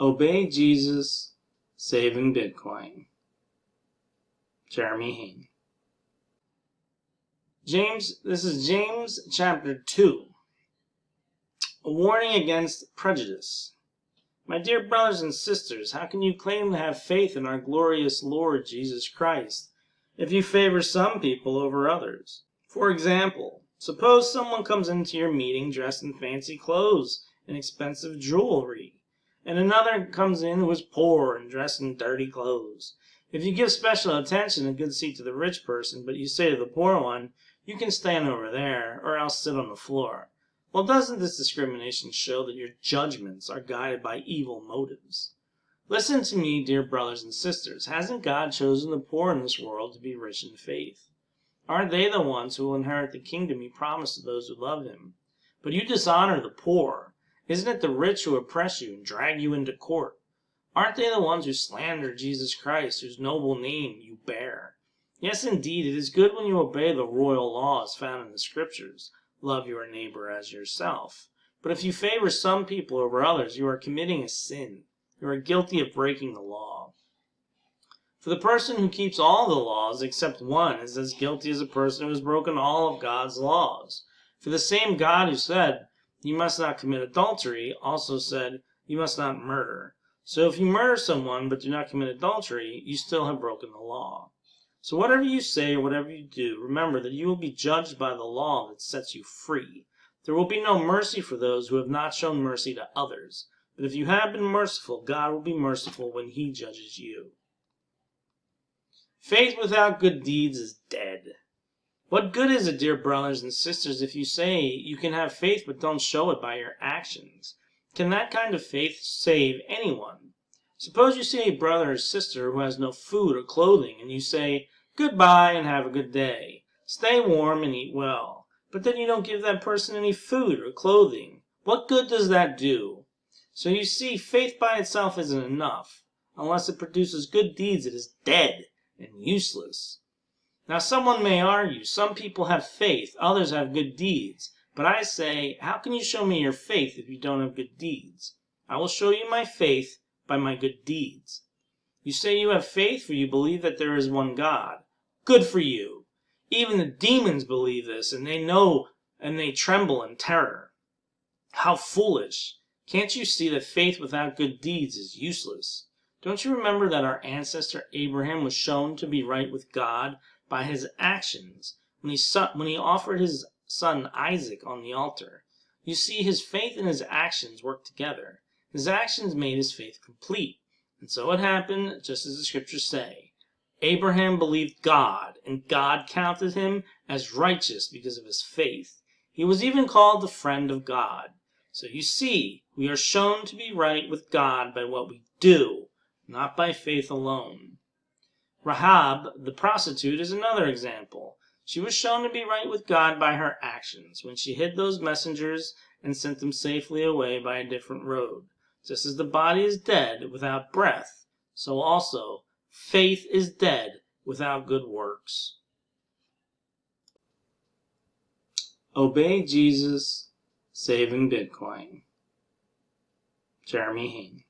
Obey Jesus, saving Bitcoin. Jeremy Hain. This is James chapter 2. A warning against prejudice. My dear brothers and sisters, how can you claim to have faith in our glorious Lord Jesus Christ if you favor some people over others? For example, suppose someone comes into your meeting dressed in fancy clothes and expensive jewelry, and another comes in who is poor and dressed in dirty clothes. If you give special attention and good seat to the rich person, but you say to the poor one, "You can stand over there, or else sit on the floor," well, doesn't this discrimination show that your judgments are guided by evil motives? Listen to me, dear brothers and sisters. Hasn't God chosen the poor in this world to be rich in faith? Aren't they the ones who will inherit the kingdom he promised to those who love him? But you dishonor the poor. Isn't it the rich who oppress you and drag you into court? Aren't they the ones who slander Jesus Christ, whose noble name you bear? Yes, indeed, it is good when you obey the royal laws found in the Scriptures. Love your neighbor as yourself. But if you favor some people over others, you are committing a sin. You are guilty of breaking the law. For the person who keeps all the laws except one is as guilty as a person who has broken all of God's laws. For the same God who said, "You must not commit adultery," also said, "You must not murder." So if you murder someone but do not commit adultery, you still have broken the law. So whatever you say or whatever you do, remember that you will be judged by the law that sets you free. There will be no mercy for those who have not shown mercy to others. But if you have been merciful, God will be merciful when he judges you. Faith without good deeds is dead. What good is it, dear brothers and sisters, if you say you can have faith but don't show it by your actions? Can that kind of faith save anyone? Suppose you see a brother or sister who has no food or clothing, and you say, "Goodbye and have a good day. Stay warm and eat well." But then you don't give that person any food or clothing. What good does that do? So you see, faith by itself isn't enough. Unless it produces good deeds, it is dead and useless. Now someone may argue, some people have faith, others have good deeds. But I say, how can you show me your faith if you don't have good deeds? I will show you my faith by my good deeds. You say you have faith for you believe that there is one God. Good for you. Even the demons believe this, and they know and they tremble in terror. How foolish. Can't you see that faith without good deeds is useless? Don't you remember that our ancestor Abraham was shown to be right with God by his actions when he offered his son Isaac on the altar? You see, his faith and his actions worked together. His actions made his faith complete. And so it happened, just as the scriptures say. Abraham believed God, and God counted him as righteous because of his faith. He was even called the friend of God. So you see, we are shown to be right with God by what we do, not by faith alone. Rahab, the prostitute, is another example. She was shown to be right with God by her actions when she hid those messengers and sent them safely away by a different road. Just as the body is dead without breath, so also faith is dead without good works. Obey Jesus, saving Bitcoin. Jeremy Hain.